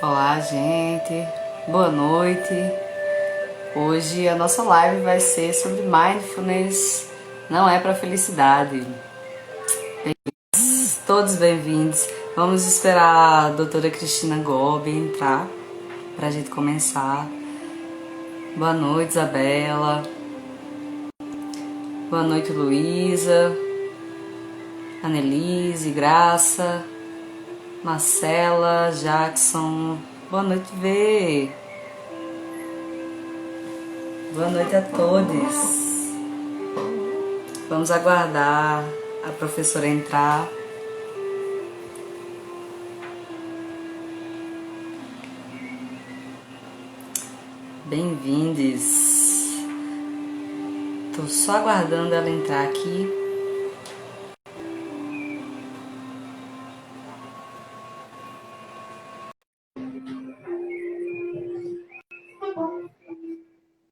Olá, gente. Boa noite. Hoje a nossa live vai ser sobre mindfulness. Não é para felicidade. Todos bem-vindos. Vamos esperar a doutora Cristina Gobi entrar para a gente começar. Boa noite, Isabela. Boa noite, Luísa. Annelise, Graça. Marcela, Jackson. Boa noite, Vê. Boa noite a todos. Vamos aguardar a professora entrar. Bem-vindos. Tô só aguardando ela entrar aqui.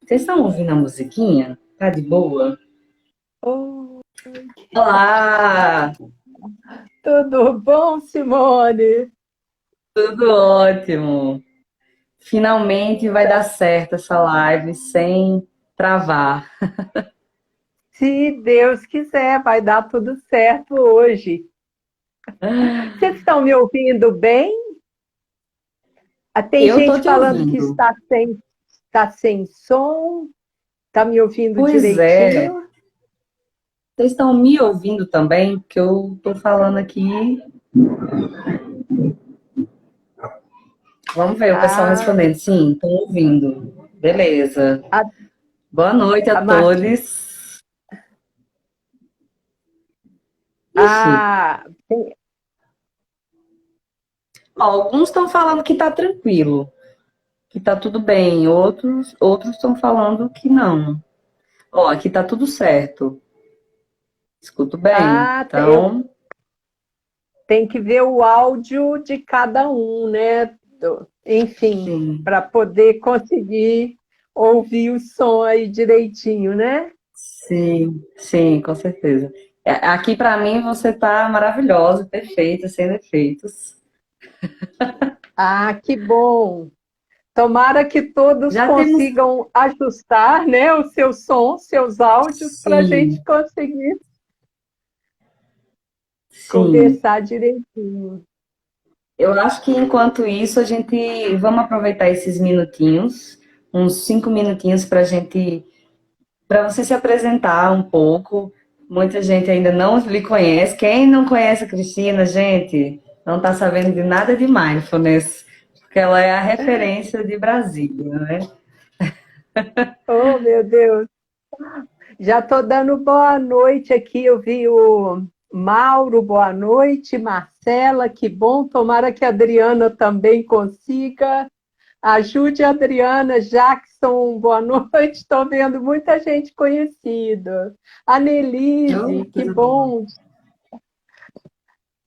Vocês estão ouvindo a musiquinha? Tá de boa? Oi, Olá! tudo bom, Simone? Tudo ótimo! Finalmente vai dar certo essa live sem travar. Se Deus quiser, vai dar tudo certo hoje. Vocês estão me ouvindo bem? Tem Eu tô gente te falando que ouvindo. está sem som. Está me ouvindo Pois é. direitinho? Vocês estão me ouvindo também? Porque eu tô falando aqui. Vamos ver o pessoal Ah, respondendo. Sim, estão ouvindo. Beleza. a, Boa noite a a Marti, todos. Ixi, a, ó, alguns estão falando que tá tranquilo, que tá tudo bem. Outros estão falando que não. Ó, aqui tá tudo certo. Escuto bem. eu Então, tenho que ver o áudio de cada um, né? Enfim, sim, para poder conseguir ouvir o som aí direitinho, né? sim, com certeza. Aqui para mim você tá maravilhosa, perfeita, sem defeitos. Ah, que bom! Tomara que todos Já temos, consigam ajustar, né, o seu som, seus áudios, para a gente sim, conseguir sim. conversar direitinho. Eu acho que enquanto isso a gente vamos aproveitar esses minutinhos, uns 5 minutinhos para você se apresentar um pouco. Muita gente ainda não lhe conhece. Quem não conhece a Cristina, gente, não está sabendo de nada de mindfulness, porque ela é a referência de Brasília, né? Oh, meu Deus! Já estou dando boa noite aqui. Eu vi o Mauro, boa noite. Marcela, que bom. Tomara que a Adriana também consiga. Ajude a Adriana, Jackson, boa noite. Estou vendo muita gente conhecida. Oh, Anelise, que coisa boa. bom.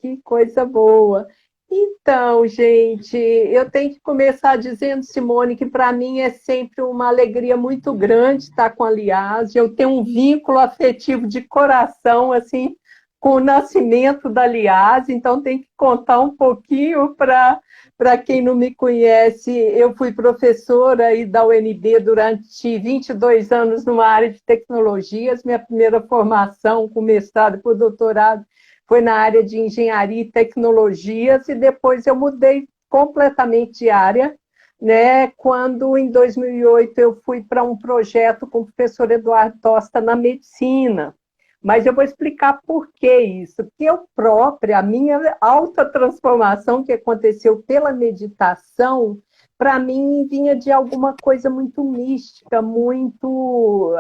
Que coisa boa. Então, gente, eu tenho que começar dizendo, Simone, que para mim é sempre uma alegria muito grande estar com a Liase. Eu tenho um vínculo afetivo de coração, assim, com o nascimento da Liase, então tem que contar um pouquinho para quem não me conhece. Eu fui professora aí da UNB durante 22 anos numa área de tecnologias, minha primeira formação com mestrado por doutorado foi na área de engenharia e tecnologias, e depois eu mudei completamente de área, né? Quando em 2008 eu fui para um projeto com o professor Eduardo Tosta na medicina. Mas eu vou explicar por que isso. Porque eu própria, a minha alta transformação que aconteceu pela meditação, para mim vinha de alguma coisa muito mística, muito,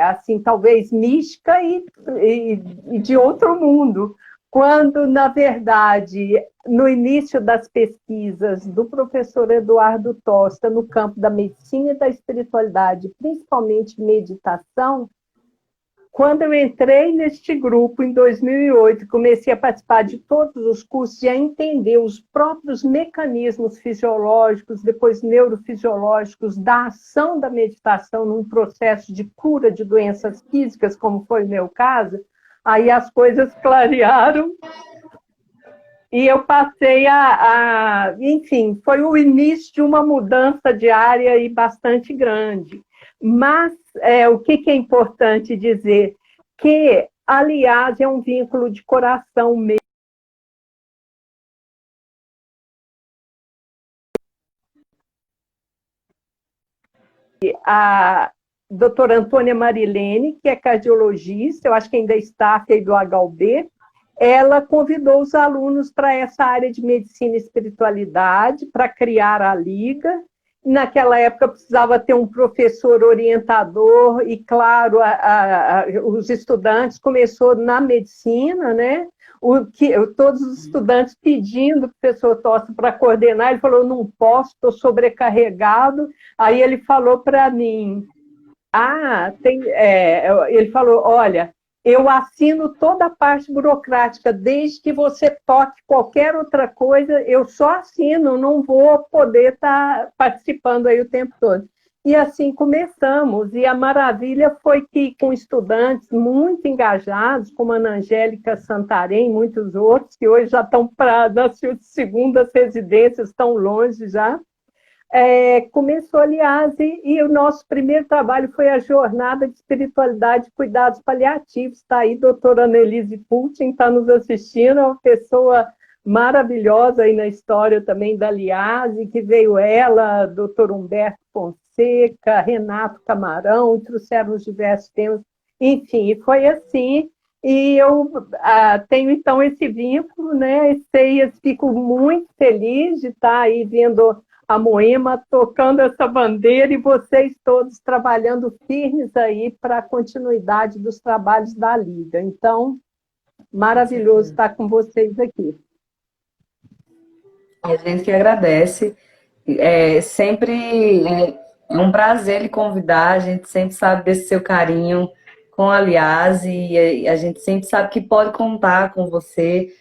assim, talvez mística e de outro mundo. Quando, na verdade, no início das pesquisas do professor Eduardo Tosta, no campo da medicina e da espiritualidade, principalmente meditação, quando eu entrei neste grupo em 2008, comecei a participar de todos os cursos e a entender os próprios mecanismos fisiológicos, depois neurofisiológicos, da ação da meditação num processo de cura de doenças físicas, como foi o meu caso, aí as coisas clarearam E eu passei enfim, foi o início de uma mudança diária e bastante grande. Mas o que é importante dizer? Que, aliás, é um vínculo de coração mesmo. A doutora Antônia Marilene, que é cardiologista, eu acho que ainda está, fez do HUB, ela convidou os alunos para essa área de medicina e espiritualidade, para criar a Liga. Naquela época precisava ter um professor orientador e, claro, os estudantes começou na medicina, né? Todos os estudantes pedindo o professor Tosta para coordenar, ele falou, não posso, estou sobrecarregado. Aí ele falou para mim, ele falou, olha, eu assino toda a parte burocrática, desde que você toque qualquer outra coisa, eu só assino, não vou poder estar participando aí o tempo todo. E assim começamos, e a maravilha foi que com estudantes muito engajados, como a Ana Angélica Santarém, muitos outros, que hoje já estão para nas segundas residências, estão longe já, começou, aliás, e o nosso primeiro trabalho foi a Jornada de Espiritualidade e Cuidados Paliativos. Está aí a doutora Annelise Putin, está nos assistindo, é uma pessoa maravilhosa aí na história também da Liase, que veio ela, doutor Humberto Fonseca, Renato Camarão, trouxeram os diversos temas. Enfim, e foi assim, e eu tenho, então, esse vínculo, né? Fico muito feliz de estar aí vendo a Moema tocando essa bandeira e vocês todos trabalhando firmes aí para a continuidade dos trabalhos da Liga. Então, maravilhoso estar com vocês aqui. A gente que agradece. Sempre é um prazer lhe convidar, a gente sempre sabe desse seu carinho com a Aliás, e a gente sempre sabe que pode contar com você,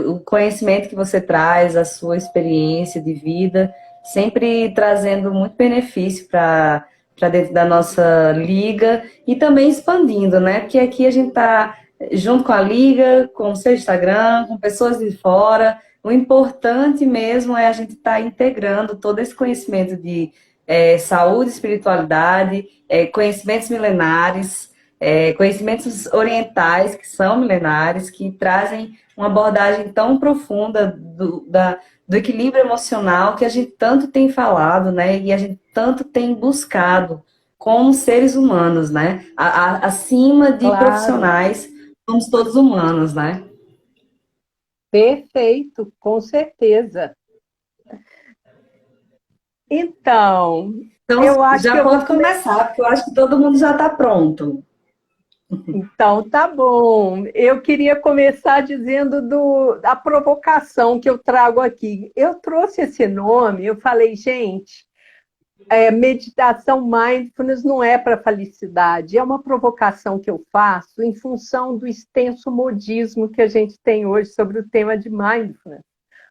o conhecimento que você traz, a sua experiência de vida, sempre trazendo muito benefício para dentro da nossa liga e também expandindo, né? Porque aqui a gente está junto com a liga, com o seu Instagram, com pessoas de fora. O importante mesmo é a gente estar integrando todo esse conhecimento de saúde, espiritualidade, conhecimentos milenares, conhecimentos orientais que são milenares, que trazem uma abordagem tão profunda do equilíbrio emocional que a gente tanto tem falado, né? E a gente tanto tem buscado como seres humanos, né? Acima de profissionais, somos todos humanos, né? Perfeito, com certeza. Então, eu acho já que eu pode vou começar, porque eu acho que todo mundo já está pronto. Então, tá bom. Eu queria começar dizendo da provocação que eu trago aqui. Eu trouxe esse nome, eu falei, gente, meditação mindfulness não é para felicidade, é uma provocação que eu faço em função do extenso modismo que a gente tem hoje sobre o tema de mindfulness,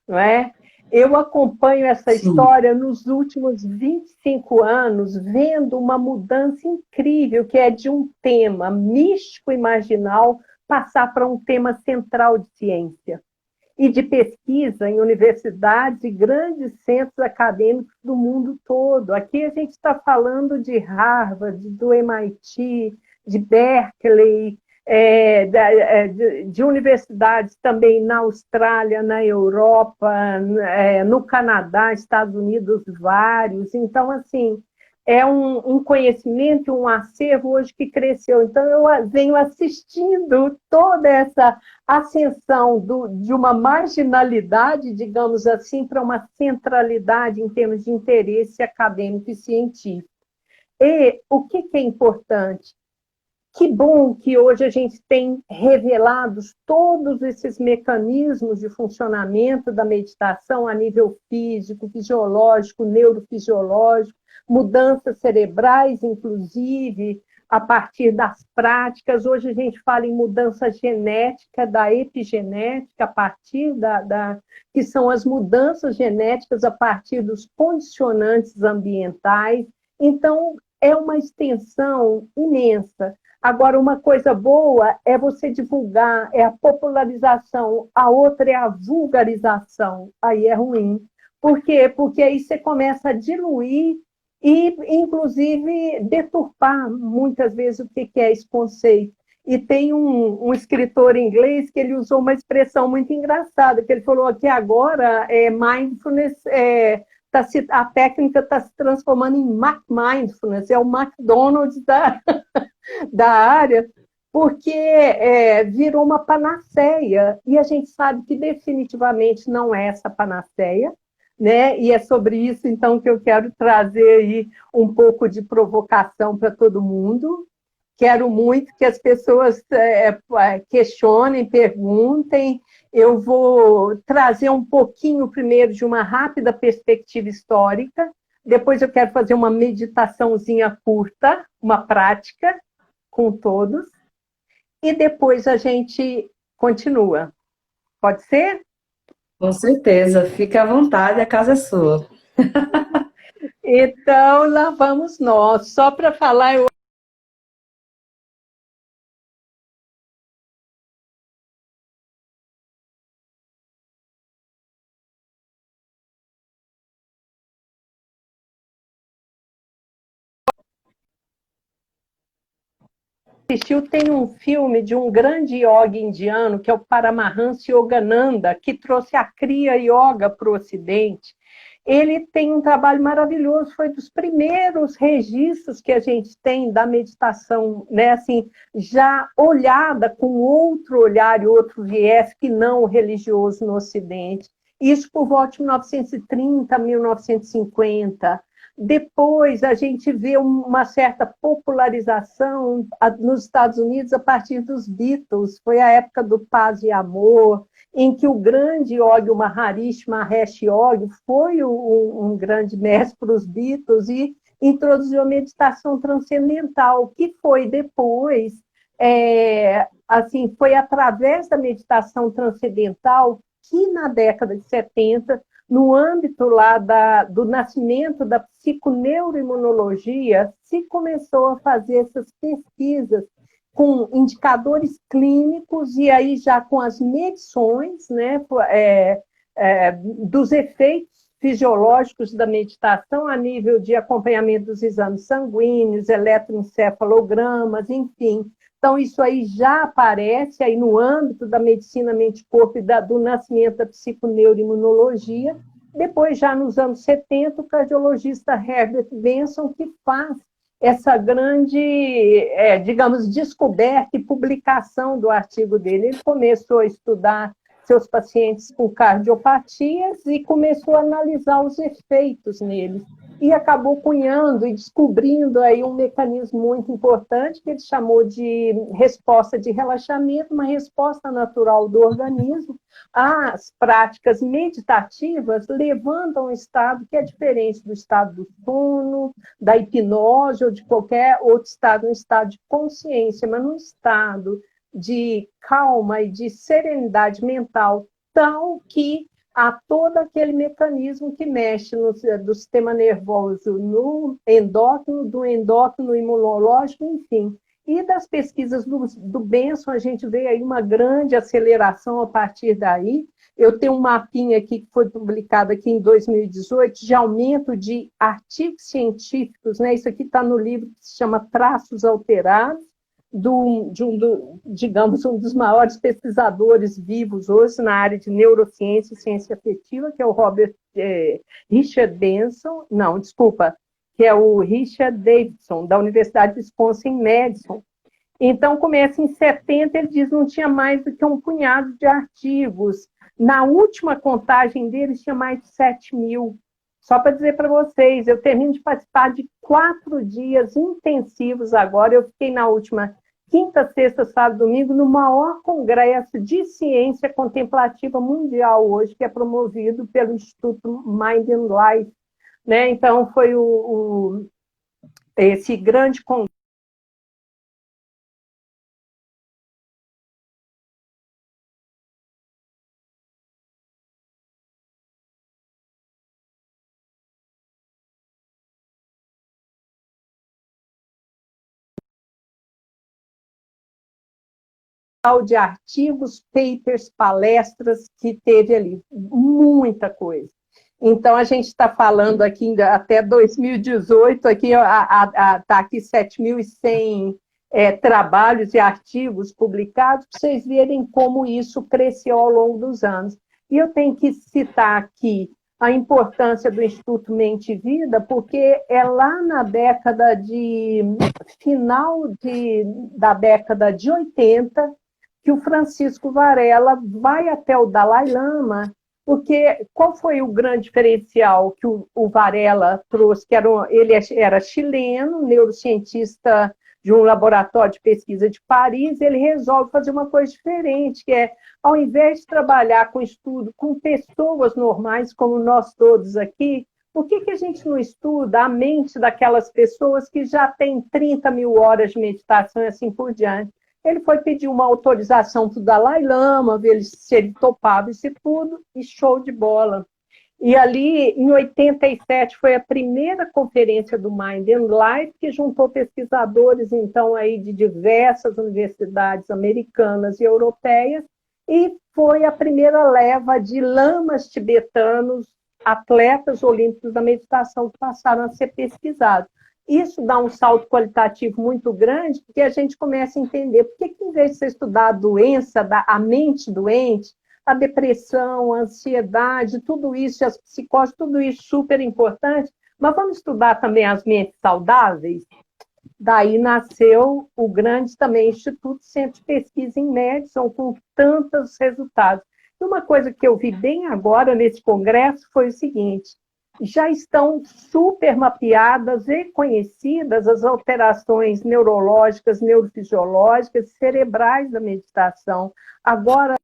não é? Eu acompanho essa história nos últimos 25 anos, vendo uma mudança incrível, que é de um tema místico e marginal passar para um tema central de ciência e de pesquisa em universidades e grandes centros acadêmicos do mundo todo. Aqui a gente está falando de Harvard, do MIT, de Berkeley, de universidades também na Austrália, na Europa, no Canadá, Estados Unidos, vários. Então, assim, é um conhecimento, um acervo hoje que cresceu. Então, eu venho assistindo toda essa ascensão de uma marginalidade, digamos assim, para uma centralidade em termos de interesse acadêmico e científico. E o que é importante? Que bom que hoje a gente tem revelados todos esses mecanismos de funcionamento da meditação a nível físico, fisiológico, neurofisiológico, mudanças cerebrais, inclusive, a partir das práticas. Hoje a gente fala em mudança genética, da epigenética, a partir que são as mudanças genéticas a partir dos condicionantes ambientais. Então, é uma extensão imensa. Agora, uma coisa boa é você divulgar, é a popularização, a outra é a vulgarização, aí é ruim. Por quê? Porque aí você começa a diluir e, inclusive, deturpar muitas vezes o que é esse conceito. E tem um escritor inglês que ele usou uma expressão muito engraçada, que ele falou que agora mindfulness, a técnica está se transformando em Mindfulness, é o McDonald's da área, porque virou uma panaceia, e a gente sabe que definitivamente não é essa panaceia, né? E é sobre isso, então, que eu quero trazer aí um pouco de provocação para todo mundo. Quero muito que as pessoas questionem, perguntem. Eu vou trazer um pouquinho primeiro de uma rápida perspectiva histórica, depois eu quero fazer uma meditaçãozinha curta, uma prática com todos, e depois a gente continua. Pode ser? Com certeza, fique à vontade, a casa é sua. Então, lá vamos nós. Só para falar, eu assistiu, tem um filme de um grande yoga indiano, que é o Paramahansa Yogananda, que trouxe a Kriya Yoga para o Ocidente. Ele tem um trabalho maravilhoso, foi dos primeiros registros que a gente tem da meditação, né, assim, já olhada com outro olhar e outro viés que não o religioso no Ocidente. Isso por volta de 1930, 1950. Depois a gente vê uma certa popularização nos Estados Unidos a partir dos Beatles, foi a época do Paz e Amor, em que o grande Yogi, o Maharishi Mahesh Yogi, foi um grande mestre para os Beatles e introduziu a meditação transcendental, que foi depois, assim, foi através da meditação transcendental que na década de 70 no âmbito lá do nascimento da psiconeuroimunologia, se começou a fazer essas pesquisas com indicadores clínicos e aí já com as medições, né, dos efeitos fisiológicos da meditação a nível de acompanhamento dos exames sanguíneos, eletroencefalogramas, enfim. Então, isso aí já aparece aí no âmbito da medicina mente-corpo e do nascimento da psiconeuroimunologia. Depois, já nos anos 70, o cardiologista Herbert Benson, que faz essa grande, digamos, descoberta e publicação do artigo dele. Ele começou a estudar seus pacientes com cardiopatias e começou a analisar os efeitos neles. E acabou cunhando e descobrindo aí um mecanismo muito importante que ele chamou de resposta de relaxamento, uma resposta natural do organismo. As práticas meditativas levando a um estado que é diferente do estado do sono, da hipnose ou de qualquer outro estado, um estado de consciência, mas num estado de calma e de serenidade mental, tal que há todo aquele mecanismo que mexe do sistema nervoso, no endócrino, do endócrino imunológico, enfim. E das pesquisas do Benson, a gente vê aí uma grande aceleração a partir daí. Eu tenho um mapinha aqui que foi publicado aqui em 2018 de aumento de artigos científicos, né? Isso aqui está no livro que se chama Traços Alterados, digamos, um dos maiores pesquisadores vivos hoje na área de neurociência e ciência afetiva, que é o Richard Benson, não, desculpa, que é o Richard Davidson, da Universidade de Wisconsin-Madison. Então, começa em 70, ele diz que não tinha mais do que um punhado de artigos. Na última contagem deles, tinha mais de 7 mil. Só para dizer para vocês, eu termino de participar de 4 dias intensivos agora. Eu fiquei na última quinta, sexta, sábado, domingo, no maior congresso de ciência contemplativa mundial hoje, que é promovido pelo Instituto Mind and Life. Né? Então, foi esse grande congresso de artigos, papers, palestras que teve ali, muita coisa. Então, a gente está falando aqui até 2018, está aqui 7.100 trabalhos e artigos publicados, para vocês verem como isso cresceu ao longo dos anos. E eu tenho que citar aqui a importância do Instituto Mente e Vida, porque é lá na da década de 80 que o Francisco Varela vai até o Dalai Lama, porque qual foi o grande diferencial que o Varela trouxe? Ele era chileno, neurocientista de um laboratório de pesquisa de Paris, ele resolve fazer uma coisa diferente, que é, ao invés de trabalhar com estudo com pessoas normais, como nós todos aqui, por que a gente não estuda a mente daquelas pessoas que já têm 30 mil horas de meditação e assim por diante? Ele foi pedir uma autorização para o Dalai Lama, ver se ele topava isso tudo, e show de bola. E ali, em 87, foi a primeira conferência do Mind and Life, que juntou pesquisadores, então, aí de diversas universidades americanas e europeias, e foi a primeira leva de lamas tibetanos, atletas olímpicos da meditação, que passaram a ser pesquisados. Isso dá um salto qualitativo muito grande, porque a gente começa a entender por que, em vez de você estudar a doença, a mente doente, a depressão, a ansiedade, tudo isso, as psicoses, tudo isso super importante, mas vamos estudar também as mentes saudáveis? Daí nasceu o grande também Instituto Centro de Pesquisa em Madison, com tantos resultados. E uma coisa que eu vi bem agora nesse congresso foi o seguinte: já estão super mapeadas e conhecidas as alterações neurológicas, neurofisiológicas, cerebrais da meditação. Agora,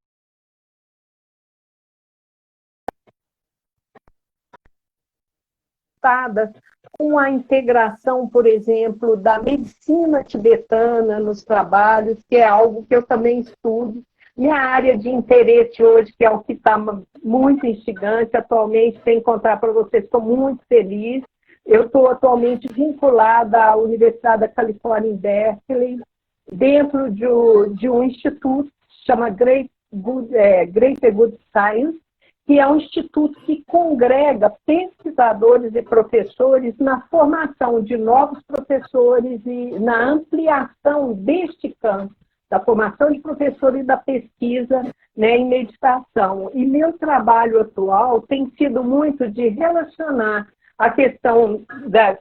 com a integração, por exemplo, da medicina tibetana nos trabalhos, que é algo que eu também estudo. Minha área de interesse hoje, que é o que está muito instigante atualmente, para encontrar para vocês, estou muito feliz. Eu estou atualmente vinculada à Universidade da Califórnia em Berkeley, dentro de um instituto que se chama Greater Good Science, que é um instituto que congrega pesquisadores e professores na formação de novos professores e na ampliação deste campo, da formação de professores e da pesquisa, né, em meditação. E meu trabalho atual tem sido muito de relacionar a questão,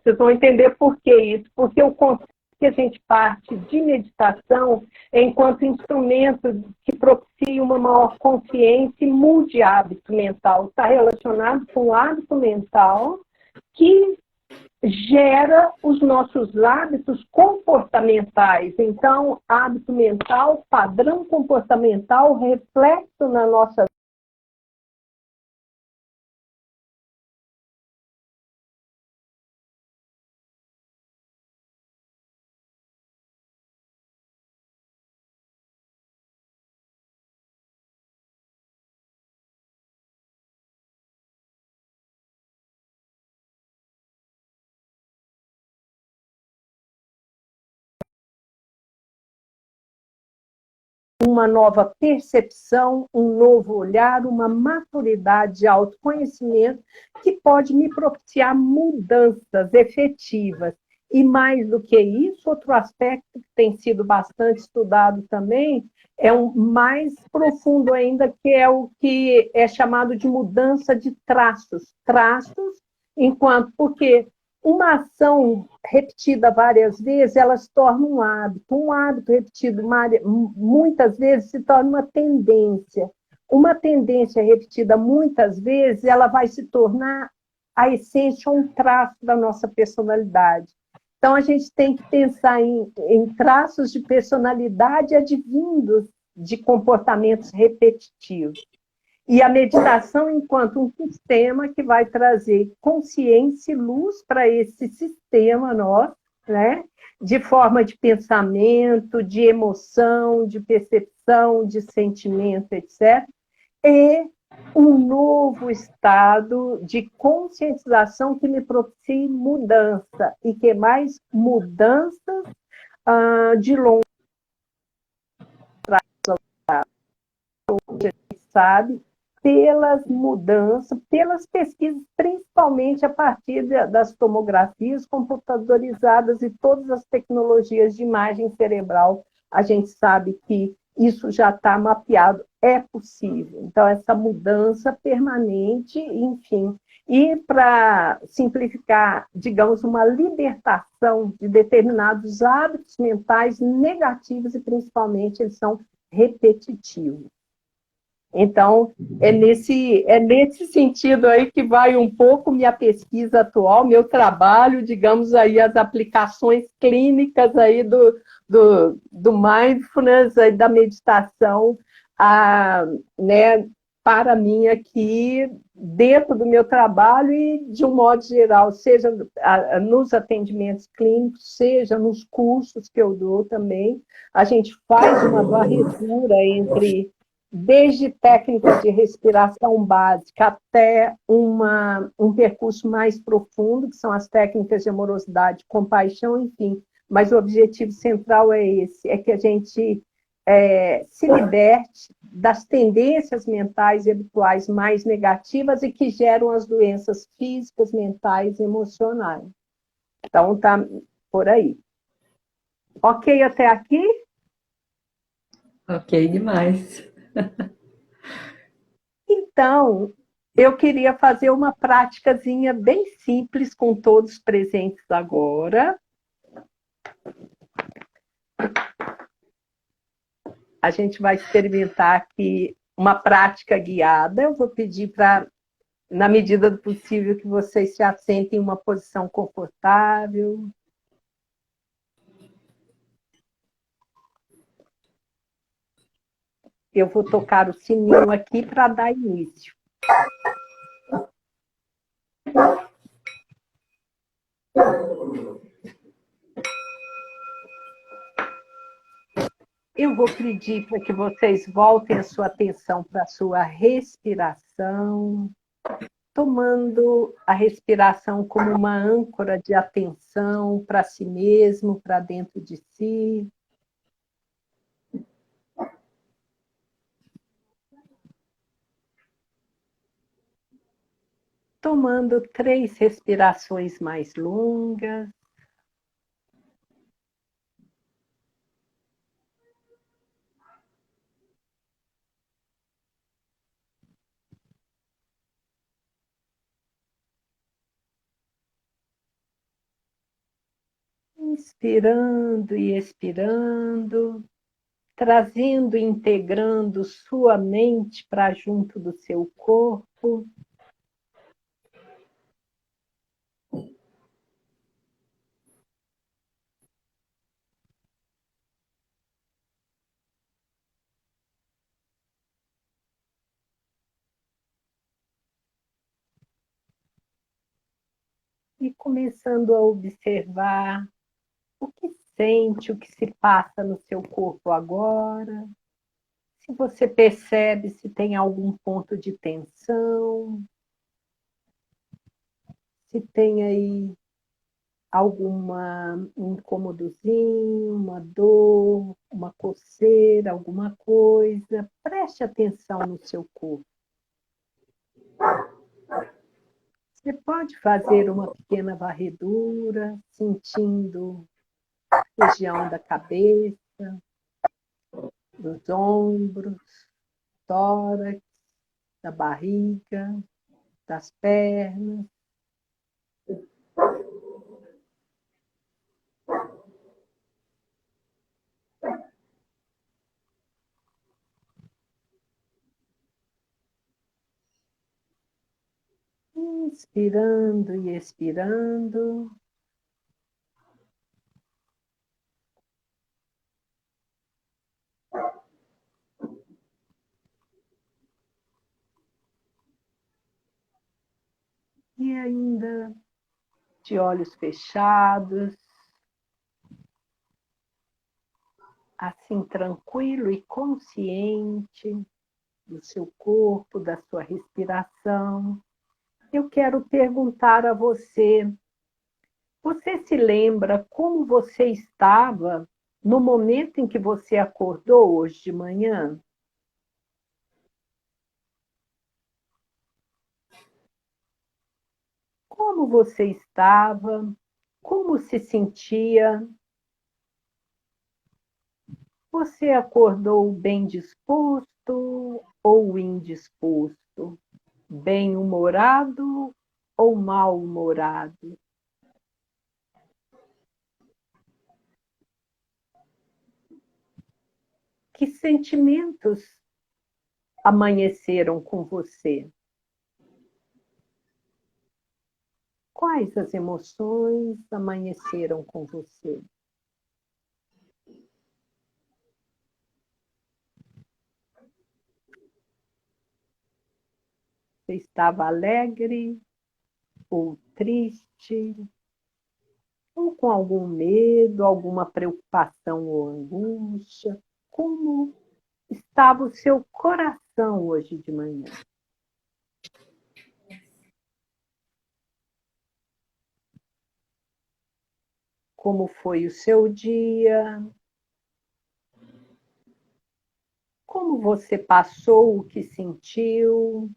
vocês vão entender por que isso, porque o conceito que a gente parte de meditação enquanto instrumento que propicia uma maior consciência e mude hábito mental. Está relacionado com o hábito mental que gera os nossos hábitos comportamentais. Então, hábito mental, padrão comportamental, reflexo na nossa uma nova percepção, um novo olhar, uma maturidade de autoconhecimento que pode me propiciar mudanças efetivas. E mais do que isso, outro aspecto que tem sido bastante estudado também é um mais profundo ainda, que é o que é chamado de mudança de traços. Traços, porque uma ação repetida várias vezes, ela se torna um hábito. Um hábito repetido muitas vezes se torna uma tendência. Uma tendência repetida muitas vezes, ela vai se tornar a essência, um traço da nossa personalidade. Então, a gente tem que pensar em traços de personalidade advindos de comportamentos repetitivos. E a meditação enquanto um sistema que vai trazer consciência e luz para esse sistema nosso, né? De forma de pensamento, de emoção, de percepção, de sentimento, etc. E um novo estado de conscientização que me propicie mudança, e que mais mudanças de longo prazo. sabe, pelas mudanças, pelas pesquisas, principalmente a partir das tomografias computadorizadas e todas as tecnologias de imagem cerebral, a gente sabe que isso já está mapeado, é possível. Então, essa mudança permanente, enfim, e para simplificar, digamos, uma libertação de determinados hábitos mentais negativos e, principalmente, eles são repetitivos. Então, é nesse sentido aí que vai um pouco minha pesquisa atual, meu trabalho, digamos aí, as aplicações clínicas aí do mindfulness, aí da meditação, né, para mim aqui, dentro do meu trabalho e de um modo geral, seja nos atendimentos clínicos, seja nos cursos que eu dou também, a gente faz uma varredura entre desde técnicas de respiração básica até um percurso mais profundo, que são as técnicas de amorosidade, compaixão, enfim. Mas o objetivo central é esse, é que a gente se liberte das tendências mentais e habituais mais negativas e que geram as doenças físicas, mentais e emocionais. Então, tá por aí. Ok até aqui? Ok, demais. Então, eu queria fazer uma práticazinha bem simples com todos presentes agora. A gente vai experimentar aqui uma prática guiada. Eu vou pedir para, na medida do possível, que vocês se assentem em uma posição confortável. Eu vou tocar o sininho aqui para dar início. Eu vou pedir para que vocês voltem a sua atenção para a sua respiração, tomando a respiração como uma âncora de atenção para si mesmo, para dentro de si. Tomando 3 respirações mais longas. Inspirando e expirando, trazendo e integrando sua mente para junto do seu corpo. E começando a observar o que sente, o que se passa no seu corpo agora. Se você percebe se tem algum ponto de tensão, se tem aí alguma incômodozinho, uma dor, uma coceira, alguma coisa, preste atenção no seu corpo. Você pode fazer uma pequena varredura, sentindo a região da cabeça, dos ombros, tórax, da barriga, das pernas. Inspirando e expirando. E ainda de olhos fechados, assim tranquilo e consciente do seu corpo, da sua respiração, eu quero perguntar a você, você se lembra como você estava no momento em que você acordou hoje de manhã? Como você estava? Como se sentia? Você acordou bem disposto ou indisposto? Bem-humorado ou mal-humorado? Que sentimentos amanheceram com você? Quais as emoções amanheceram com você? Você estava alegre ou triste? Ou com algum medo, alguma preocupação ou angústia? Como estava o seu coração hoje de manhã? Como foi o seu dia? Como você passou, o que sentiu?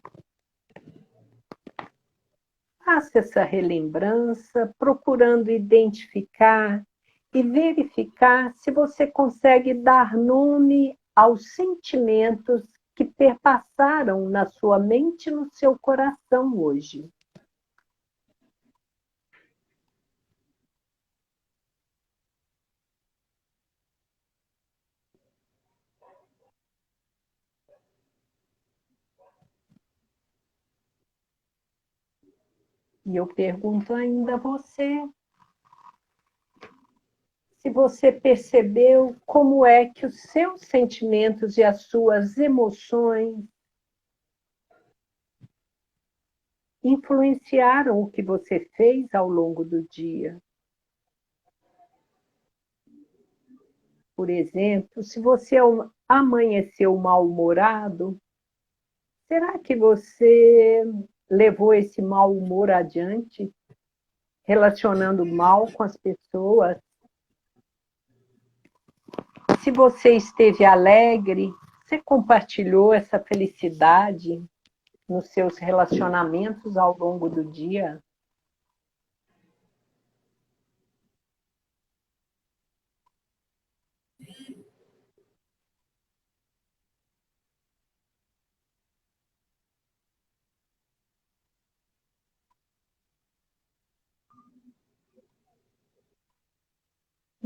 Faça essa relembrança, procurando identificar e verificar se você consegue dar nome aos sentimentos que perpassaram na sua mente e no seu coração hoje. E eu pergunto ainda a você, se você percebeu como é que os seus sentimentos e as suas emoções influenciaram o que você fez ao longo do dia. Por exemplo, se você amanheceu mal-humorado, será que você levou esse mau humor adiante, relacionando mal com as pessoas? Se você esteve alegre, você compartilhou essa felicidade nos seus relacionamentos ao longo do dia?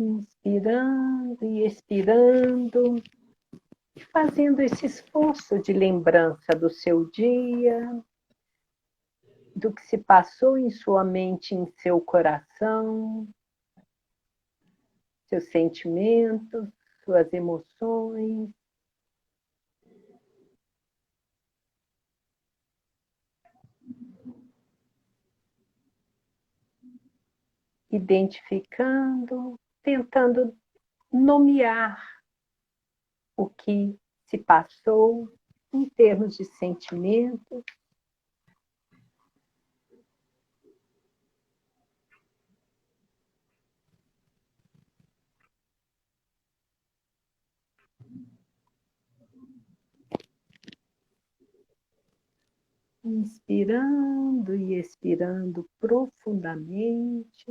Inspirando e expirando, fazendo esse esforço de lembrança do seu dia, do que se passou em sua mente, em seu coração, seus sentimentos, suas emoções. Identificando, tentando nomear o que se passou em termos de sentimento. Inspirando e expirando profundamente.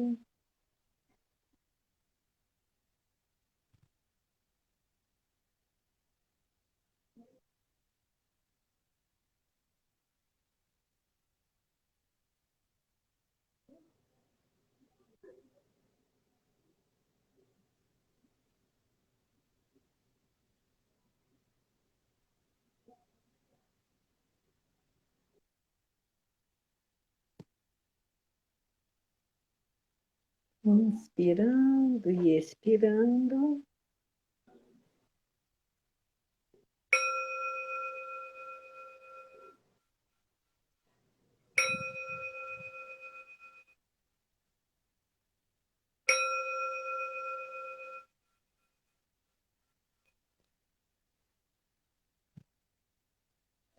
Inspirando e expirando.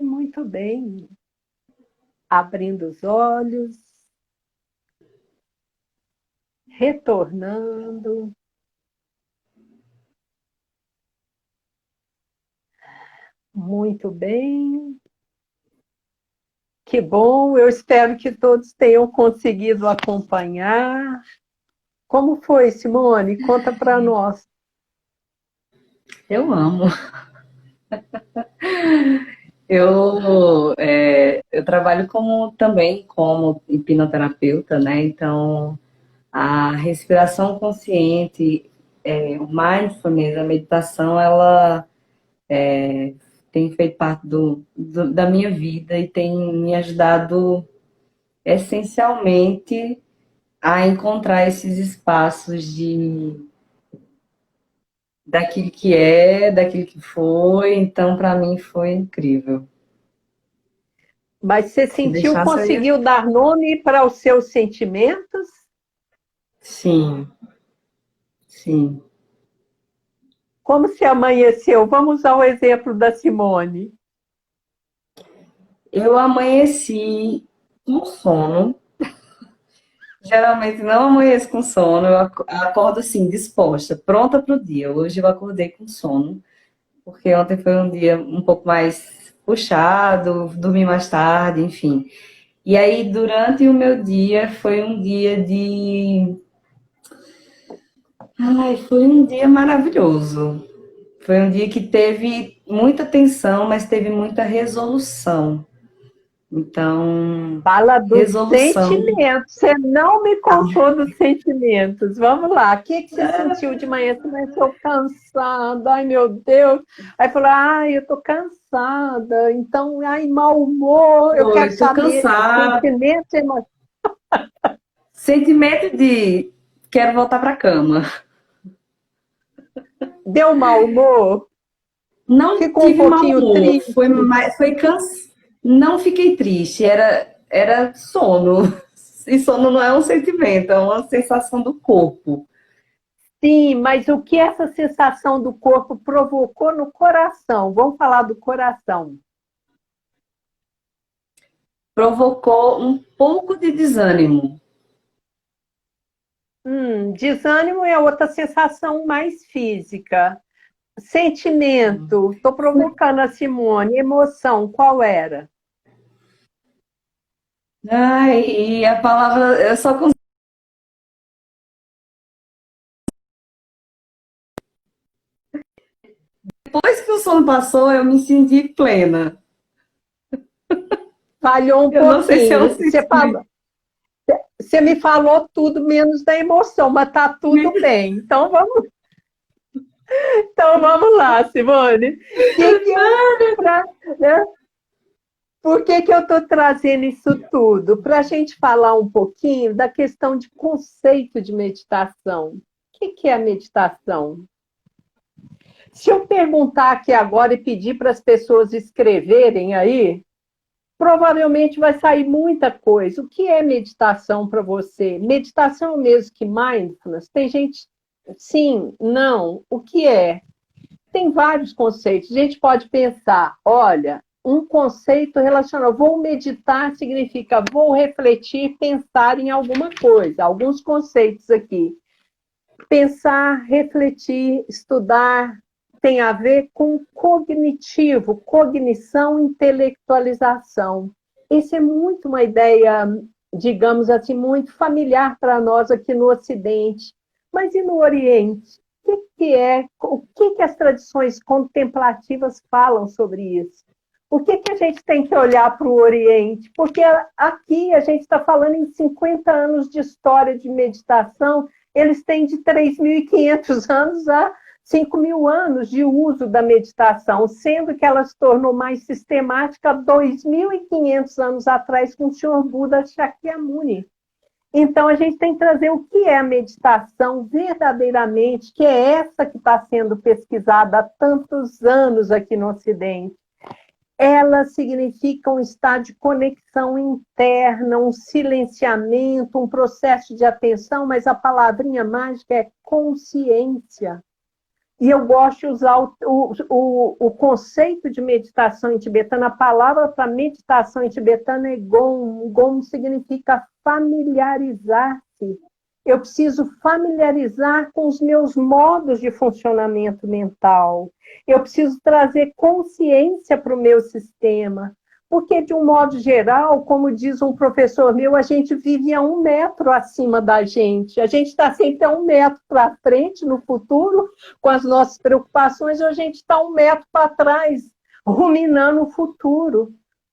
Muito bem. Abrindo os olhos, retornando. Muito bem. Que bom, eu espero que todos tenham conseguido acompanhar. Como foi, Simone? Conta para nós. Eu amo. Eu trabalho também como hipnoterapeuta, né? Então, a respiração consciente, o mindfulness, a meditação, ela tem feito parte da minha vida e tem me ajudado essencialmente a encontrar esses espaços daquilo que é, daquilo que foi. Então, para mim, foi incrível. Mas você Se sentiu, deixasse, eu ia... conseguiu dar nome para os seus sentimentos? Sim, sim. Como se amanheceu? Vamos usar o exemplo da Simone. Eu amanheci com sono. Geralmente não amanheço com sono, eu acordo assim, disposta, pronta para o dia. Hoje eu acordei com sono, porque ontem foi um dia um pouco mais puxado, dormi mais tarde, enfim. E aí, durante o meu dia, foi um dia de. Ai, foi um dia maravilhoso. Foi um dia que teve muita tensão, mas teve muita resolução. Então, Fala dos resolução. sentimentos. Você não me contou dos sentimentos. Vamos lá. O que você sentiu de manhã? Você começou cansada. Ai, meu Deus. Aí falou, ai, eu tô cansada. Então, ai, mau humor. Eu quero Foi, tô saber. cansada. Sentimento, Sentimento de quero voltar para a cama. deu mau humor? Não Ficou um tive mau pouquinho humor, triste? não fiquei triste, era sono. E sono não é um sentimento, é uma sensação do corpo. Sim, mas o que essa sensação do corpo provocou no coração? Vamos falar do coração. Provocou um pouco de desânimo. Desânimo é outra sensação mais física. Sentimento, estou provocando a Simone. Emoção, qual era? Ai, e a palavra, eu só consigo. Depois que o sono passou, eu me senti plena. Falhou um Eu não sei se é um pouquinho. sentimento. Você me falou tudo menos da emoção, mas está tudo bem. Então vamos lá, Simone. Né? Por que eu estou trazendo isso tudo? Para a gente falar um pouquinho da questão de conceito de meditação. O que é a meditação? Se eu perguntar aqui agora e pedir para as pessoas escreverem aí, provavelmente vai sair muita coisa. O que é meditação para você? Meditação é o mesmo que mindfulness? Tem gente, sim, não. O que é? Tem vários conceitos. A gente pode pensar, olha, um conceito relacionado. Vou meditar significa vou refletir, pensar em alguma coisa. Alguns conceitos aqui. Pensar, refletir, estudar, tem a ver com cognitivo, cognição, intelectualização. Isso é muito uma ideia, digamos assim, muito familiar para nós aqui no Ocidente. Mas e no Oriente? O que as tradições contemplativas falam sobre isso? O que a gente tem que olhar para o Oriente? Porque aqui a gente está falando em 50 anos de história de meditação, eles têm de 3.500 anos a 5.000 anos de uso da meditação, sendo que ela se tornou mais sistemática 2.500 anos atrás com o Sr. Buda Shakyamuni. Então, a gente tem que trazer o que é a meditação verdadeiramente, que é essa que está sendo pesquisada há tantos anos aqui no Ocidente. Ela significa um estado de conexão interna, um silenciamento, um processo de atenção, mas a palavrinha mágica é consciência. E eu gosto de usar o conceito de meditação em tibetano. A palavra para meditação em tibetano é Gom. Gom significa familiarizar-se. Eu preciso familiarizar com os meus modos de funcionamento mental. Eu preciso trazer consciência para o meu sistema. Porque, de um modo geral, como diz um professor meu, a gente vive a 1 metro acima da gente. A gente está sempre a 1 metro para frente no futuro, com as nossas preocupações, ou a gente está 1 metro para trás, ruminando o futuro.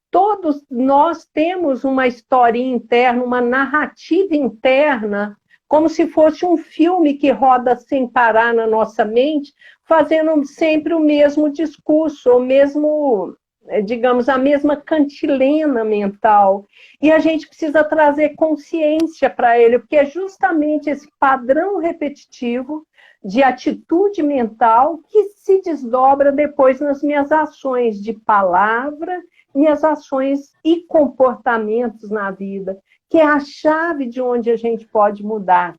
Todos nós temos uma historinha interna, uma narrativa interna, como se fosse um filme que roda sem parar na nossa mente, fazendo sempre o mesmo discurso, o mesmo, digamos, a mesma cantilena mental. E a gente precisa trazer consciência para ele, porque é justamente esse padrão repetitivo de atitude mental que se desdobra depois nas minhas ações de palavra, minhas ações e comportamentos na vida, que é a chave de onde a gente pode mudar.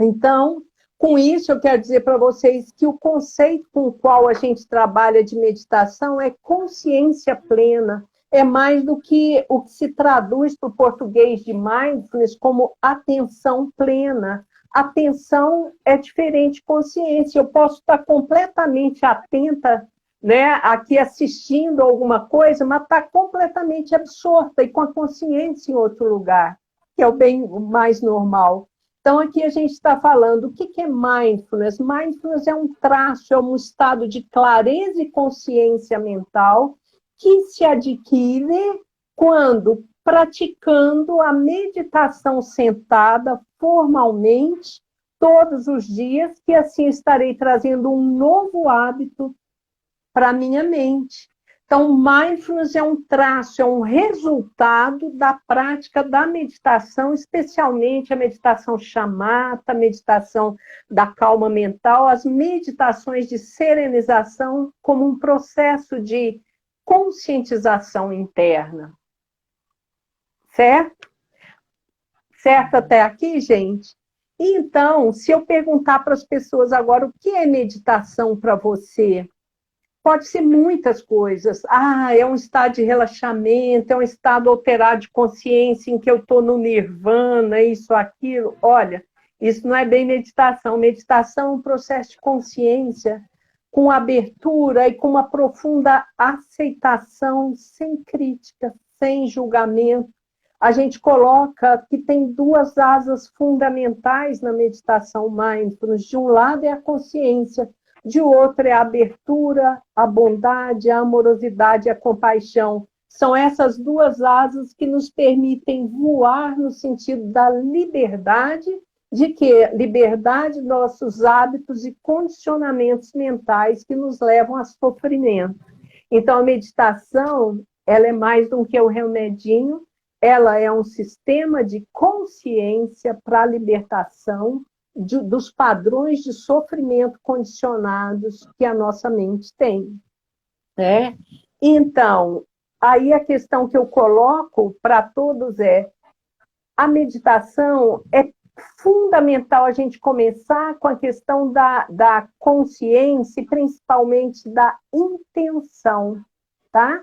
Então, com isso, eu quero dizer para vocês que o conceito com o qual a gente trabalha de meditação é consciência plena, é mais do que o que se traduz para o português de mindfulness como atenção plena. Atenção é diferente de consciência, eu posso estar completamente atenta, né, aqui assistindo alguma coisa, mas está completamente absorta e com a consciência em outro lugar, que é o bem mais normal. Então, aqui a gente está falando o que é mindfulness. Mindfulness é um traço, é um estado de clareza e consciência mental que se adquire quando praticando a meditação sentada formalmente todos os dias, que assim estarei trazendo um novo hábito para a minha mente. Então, mindfulness é um traço, é um resultado da prática da meditação, especialmente a meditação chamata, a meditação da calma mental, as meditações de serenização como um processo de conscientização interna. Certo? Certo até aqui, gente? Então, se eu perguntar para as pessoas agora o que é meditação para você, pode ser muitas coisas. É um estado de relaxamento, é um estado alterado de consciência em que eu estou no nirvana, isso, aquilo. Olha, isso não é bem meditação. Meditação é um processo de consciência com abertura e com uma profunda aceitação, sem crítica, sem julgamento. A gente coloca que tem 2 asas fundamentais na meditação mindfulness. De um lado é a consciência, de outro é a abertura, a bondade, a amorosidade, a compaixão. São essas 2 asas que nos permitem voar no sentido da liberdade, de que liberdade dos nossos hábitos e condicionamentos mentais que nos levam a sofrimento. Então, a meditação, ela é mais do que o remedinho, ela é um sistema de consciência para a libertação dos padrões de sofrimento condicionados que a nossa mente tem. Né? Então, aí a questão que eu coloco para todos é: a meditação é fundamental a gente começar com a questão da consciência e principalmente da intenção, tá?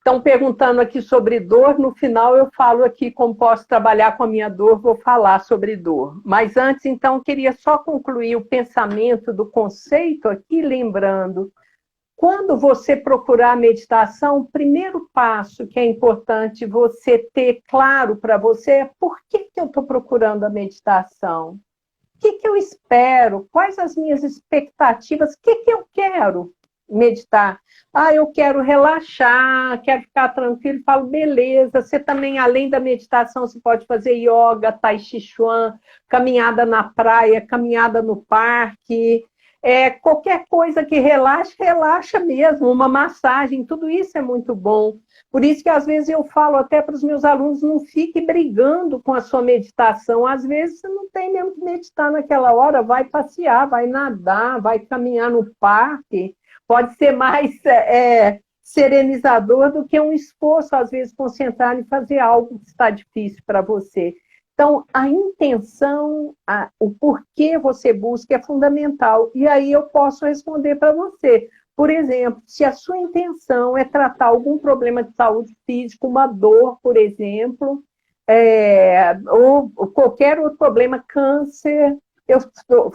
Estão perguntando aqui sobre dor, no final eu falo aqui como posso trabalhar com a minha dor, vou falar sobre dor. Mas antes, então, eu queria só concluir o pensamento do conceito aqui, lembrando, quando você procurar a meditação, o primeiro passo que é importante você ter claro para você é por que eu estou procurando a meditação? O que eu espero? Quais as minhas expectativas? O que eu quero meditar? Eu quero relaxar, quero ficar tranquilo. Falo, beleza. Você também, além da meditação, você pode fazer yoga, tai chi chuan, caminhada na praia, caminhada no parque. Qualquer coisa que relaxe, relaxa mesmo. Uma massagem, tudo isso é muito bom. Por isso que, às vezes, eu falo até para os meus alunos, não fique brigando com a sua meditação. Às vezes, você não tem mesmo que meditar naquela hora. Vai passear, vai nadar, vai caminhar no parque. Pode ser mais serenizador do que um esforço, às vezes, concentrar em fazer algo que está difícil para você. Então, a intenção, o porquê você busca é fundamental. E aí eu posso responder para você. Por exemplo, se a sua intenção é tratar algum problema de saúde física, uma dor, por exemplo, ou qualquer outro problema, câncer. Eu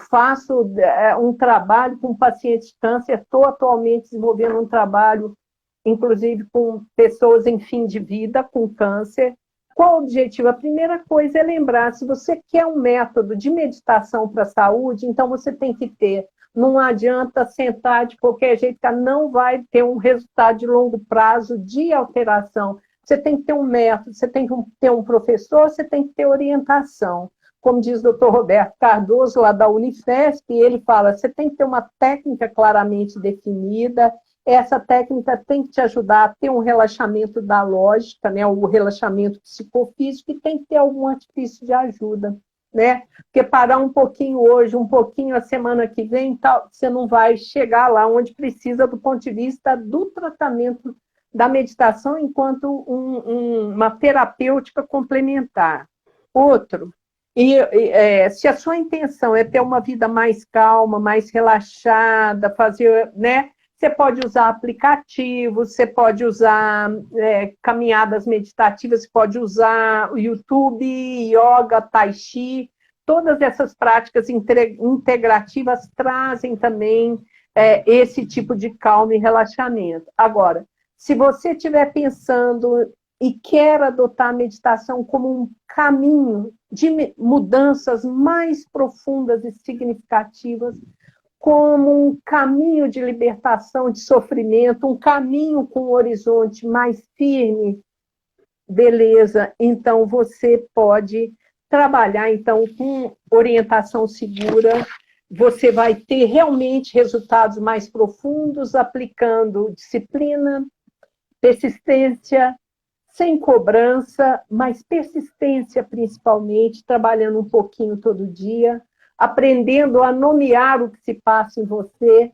faço um trabalho com pacientes de câncer, estou atualmente desenvolvendo um trabalho inclusive com pessoas em fim de vida, com câncer. Qual o objetivo? A primeira coisa é lembrar, se você quer um método de meditação para a saúde, então você tem que ter. Não adianta sentar de qualquer jeito, que não vai ter um resultado de longo prazo de alteração. Você tem que ter um método, você tem que ter um professor, você tem que ter orientação. Como diz o Dr. Roberto Cardoso, lá da Unifesp, ele fala, você tem que ter uma técnica claramente definida, essa técnica tem que te ajudar a ter um relaxamento da lógica, né, o relaxamento psicofísico, e tem que ter algum artifício de ajuda, né? Porque parar um pouquinho hoje, um pouquinho a semana que vem, tal, você não vai chegar lá onde precisa do ponto de vista do tratamento da meditação enquanto uma terapêutica complementar. Outro, se a sua intenção é ter uma vida mais calma, mais relaxada, fazer, né? Você pode usar aplicativos, você pode usar caminhadas meditativas, você pode usar o YouTube, yoga, tai chi. Todas essas práticas integrativas trazem também esse tipo de calma e relaxamento. Agora, se você estiver pensando e quer adotar a meditação como um caminho de mudanças mais profundas e significativas, como um caminho de libertação de sofrimento, um caminho com um horizonte mais firme, beleza, então você pode trabalhar então com orientação segura, você vai ter realmente resultados mais profundos aplicando disciplina, persistência, sem cobrança, mas persistência principalmente, trabalhando um pouquinho todo dia, aprendendo a nomear o que se passa em você,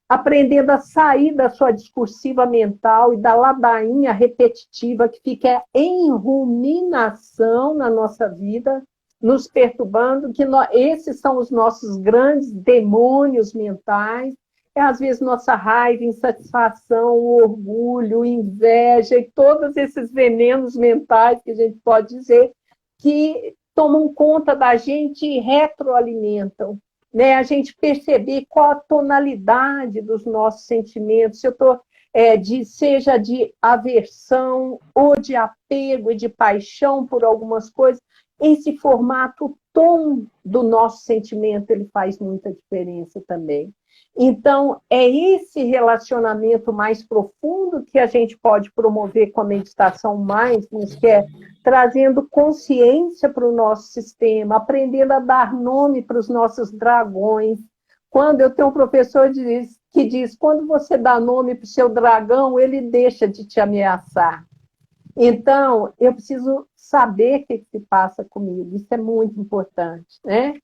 aprendendo a sair da sua discursiva mental e da ladainha repetitiva que fica em ruminação na nossa vida, nos perturbando, que esses são os nossos grandes demônios mentais, às vezes nossa raiva, insatisfação, orgulho, inveja e todos esses venenos mentais que a gente pode dizer que tomam conta da gente e retroalimentam, né? A gente perceber qual a tonalidade dos nossos sentimentos, se eu estou seja de aversão ou de apego e de paixão por algumas coisas, esse formato, o tom do nosso sentimento, ele faz muita diferença também. Então, é esse relacionamento mais profundo que a gente pode promover com a meditação mindfulness, que é trazendo consciência para o nosso sistema, aprendendo a dar nome para os nossos dragões. Quando eu tenho um professor que diz, quando você dá nome para o seu dragão, ele deixa de te ameaçar. Então, eu preciso saber o que se passa comigo, isso é muito importante, né?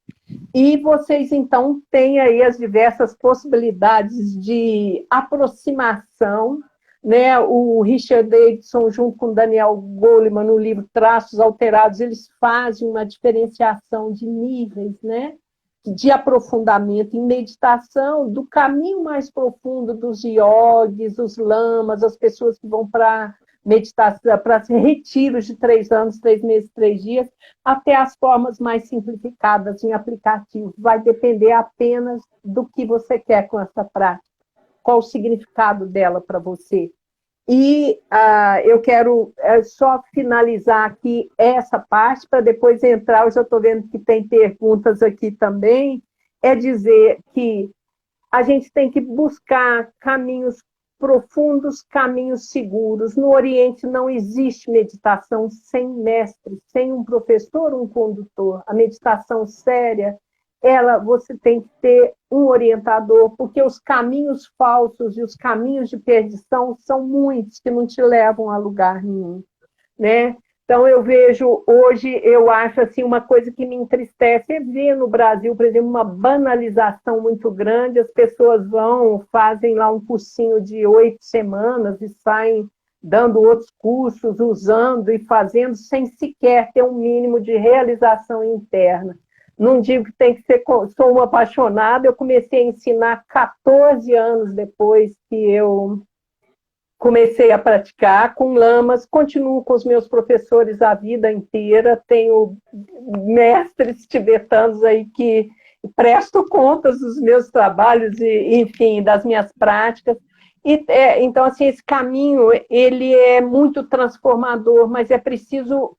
E vocês, então, têm aí as diversas possibilidades de aproximação, né? O Richard Davidson, junto com Daniel Goleman, no livro Traços Alterados, eles fazem uma diferenciação de níveis, né? De aprofundamento em meditação, do caminho mais profundo dos yogis, os lamas, as pessoas que vão para meditação, para retiros de 3 anos, 3 meses, 3 dias, até as formas mais simplificadas em aplicativo. Vai depender apenas do que você quer com essa prática, qual o significado dela para você. E eu quero só finalizar aqui essa parte, para depois entrar, eu já estou vendo que tem perguntas aqui também, é dizer que a gente tem que buscar caminhos profundos, caminhos seguros. No Oriente não existe meditação sem mestre, sem um professor, um condutor. A meditação séria, você tem que ter um orientador, porque os caminhos falsos e os caminhos de perdição são muitos, que não te levam a lugar nenhum, né? Então, eu vejo hoje, eu acho assim, uma coisa que me entristece é ver no Brasil, por exemplo, uma banalização muito grande, as pessoas fazem lá um cursinho de 8 semanas e saem dando outros cursos, usando e fazendo, sem sequer ter um mínimo de realização interna. Não digo que tem que ser, sou uma apaixonada, eu comecei a ensinar 14 anos depois que eu comecei a praticar com lamas, continuo com os meus professores a vida inteira, tenho mestres tibetanos aí que presto contas dos meus trabalhos e, enfim, das minhas práticas. Então, assim, esse caminho, ele é muito transformador, mas é preciso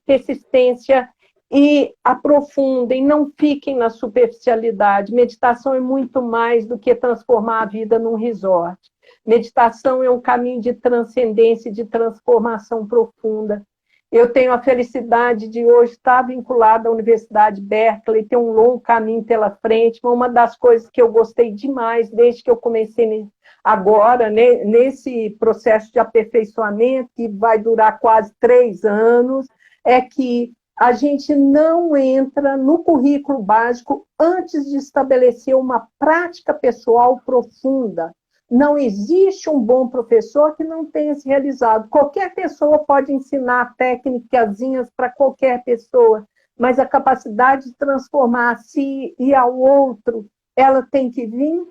persistência e aprofundem, não fiquem na superficialidade. Meditação é muito mais do que transformar a vida num resort. Meditação é um caminho de transcendência, de transformação profunda. Eu tenho a felicidade de hoje estar vinculada à Universidade Berkeley, ter um longo caminho pela frente, mas uma das coisas que eu gostei demais, desde que eu comecei agora, né, nesse processo de aperfeiçoamento, que vai durar quase 3 anos, é que a gente não entra no currículo básico antes de estabelecer uma prática pessoal profunda. Não existe um bom professor que não tenha se realizado. Qualquer pessoa pode ensinar técnicas para qualquer pessoa, mas a capacidade de transformar a si e ao outro, ela tem que vir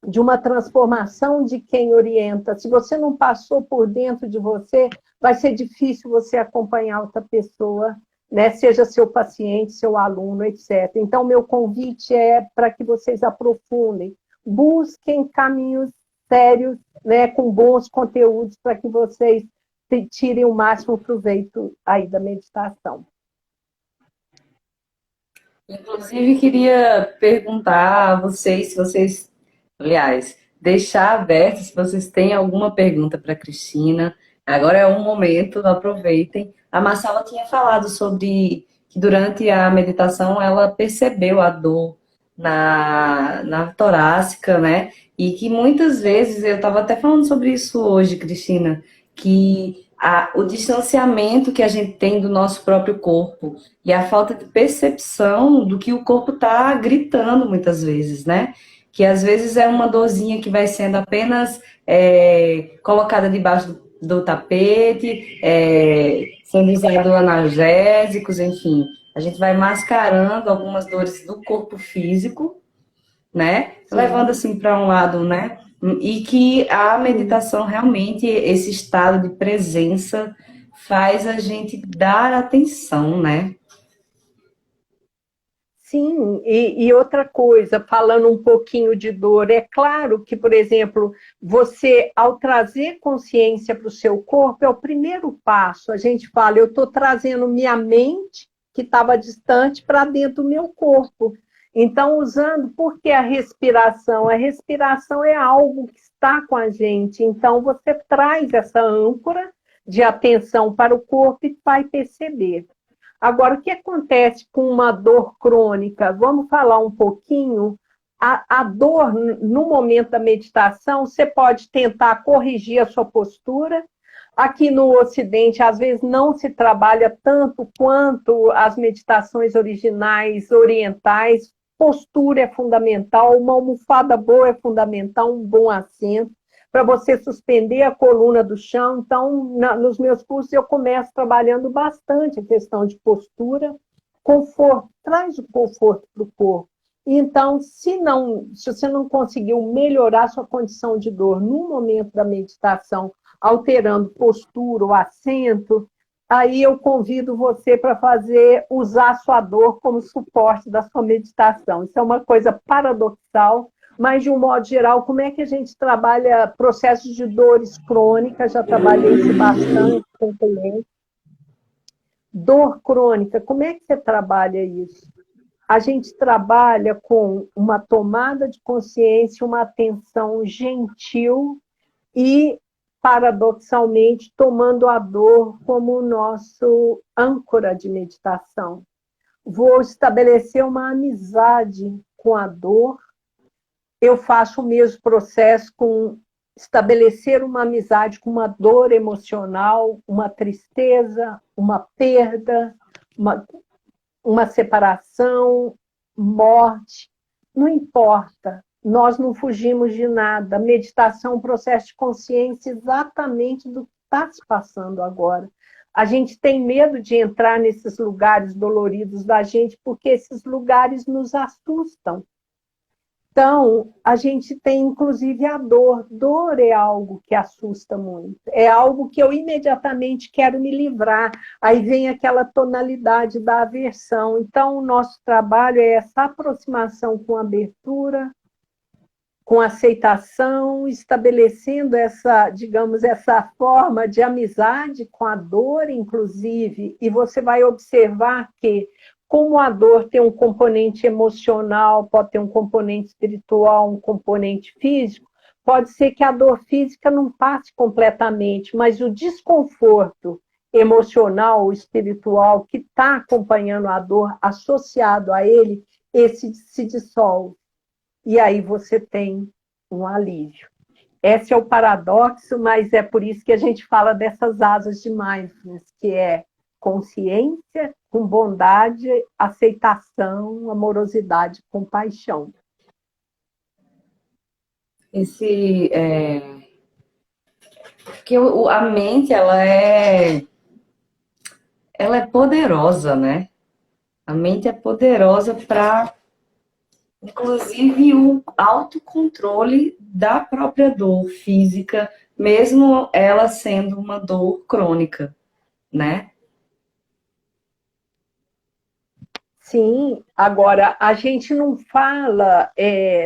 de uma transformação de quem orienta. Se você não passou por dentro de você, vai ser difícil você acompanhar outra pessoa, né? Seja seu paciente, seu aluno, etc. Então, meu convite é para que vocês aprofundem, busquem caminhos sérios, né, com bons conteúdos, para que vocês tirem o máximo proveito aí da meditação. Inclusive, queria perguntar a vocês, se vocês, aliás, deixar aberto se vocês têm alguma pergunta para a Cristina. Agora é um momento, aproveitem. A Marcela tinha falado sobre que durante a meditação ela percebeu a dor na torácica, né? E que muitas vezes, eu estava até falando sobre isso hoje, Cristina, que o distanciamento que a gente tem do nosso próprio corpo e a falta de percepção do que o corpo está gritando muitas vezes, né? Que às vezes é uma dorzinha que vai sendo apenas colocada debaixo do tapete, sendo usado analgésicos, enfim. A gente vai mascarando algumas dores do corpo físico, né? Sim. Levando assim para um lado, né? E que a meditação realmente, esse estado de presença, faz a gente dar atenção, né? Sim, e outra coisa, falando um pouquinho de dor, é claro que, por exemplo, você, ao trazer consciência para o seu corpo, é o primeiro passo. A gente fala, eu estou trazendo minha mente, que estava distante, para dentro do meu corpo. Então, usando, por que a respiração? A respiração é algo que está com a gente. Então, você traz essa âncora de atenção para o corpo e vai perceber. Agora, o que acontece com uma dor crônica? Vamos falar um pouquinho. A dor, no momento da meditação, você pode tentar corrigir a sua postura. Aqui no Ocidente, às vezes, não se trabalha tanto quanto as meditações originais orientais. Postura é fundamental, uma almofada boa é fundamental, um bom assento, para você suspender a coluna do chão. Então, nos meus cursos, eu começo trabalhando bastante a questão de postura, conforto, traz o conforto para o corpo. Então, se você não conseguiu melhorar sua condição de dor no momento da meditação, alterando postura ou assento, aí eu convido você para usar a sua dor como suporte da sua meditação. Isso é uma coisa paradoxal, mas, de um modo geral, como é que a gente trabalha processos de dores crônicas? Já trabalhei isso bastante com clientes. Dor crônica, como é que você trabalha isso? A gente trabalha com uma tomada de consciência, uma atenção gentil e, paradoxalmente, tomando a dor como o nosso âncora de meditação. Vou estabelecer uma amizade com a dor. Eu faço o mesmo processo com estabelecer uma amizade com uma dor emocional, uma tristeza, uma perda, uma separação, morte. Não importa, nós não fugimos de nada. A meditação é um processo de consciência exatamente do que está se passando agora. A gente tem medo de entrar nesses lugares doloridos da gente, porque esses lugares nos assustam. Então, a gente tem, inclusive, a dor. Dor é algo que assusta muito. É algo que eu imediatamente quero me livrar. Aí vem aquela tonalidade da aversão. Então, o nosso trabalho é essa aproximação com abertura, com aceitação, estabelecendo essa, digamos, essa forma de amizade com a dor, inclusive, e você vai observar que, como a dor tem um componente emocional, pode ter um componente espiritual, um componente físico, pode ser que a dor física não passe completamente, mas o desconforto emocional ou espiritual que está acompanhando a dor, associado a ele, esse se dissolve. E aí você tem um alívio. Esse é o paradoxo, mas é por isso que a gente fala dessas asas de mindfulness, que é consciência com bondade, aceitação, amorosidade, compaixão. Porque a mente, ela é poderosa, né? A mente é poderosa para, inclusive, o autocontrole da própria dor física, mesmo ela sendo uma dor crônica, né? Sim, agora, a gente não fala,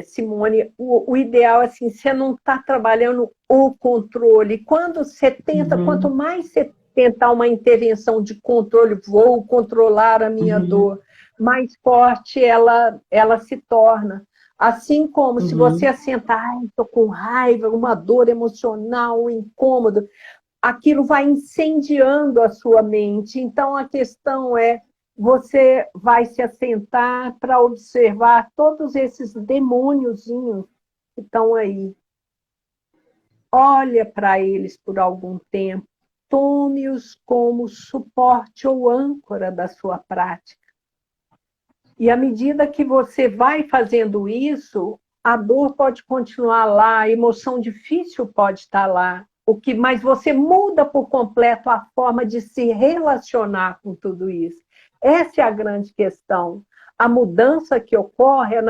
Simone, o ideal, assim, você não está trabalhando o controle. Quando você tenta, quanto mais você tentar uma intervenção de controle, vou controlar a minha dor, mais forte ela se torna. Assim como se você assentar, ai, estou com raiva, uma dor emocional, um incômodo, aquilo vai incendiando a sua mente. Então, a questão é, você vai se assentar para observar todos esses demôniozinhos que estão aí. Olha para eles por algum tempo, tome-os como suporte ou âncora da sua prática. E à medida que você vai fazendo isso, a dor pode continuar lá, a emoção difícil pode estar lá, mas você muda por completo a forma de se relacionar com tudo isso. Essa é a grande questão. A mudança que ocorre é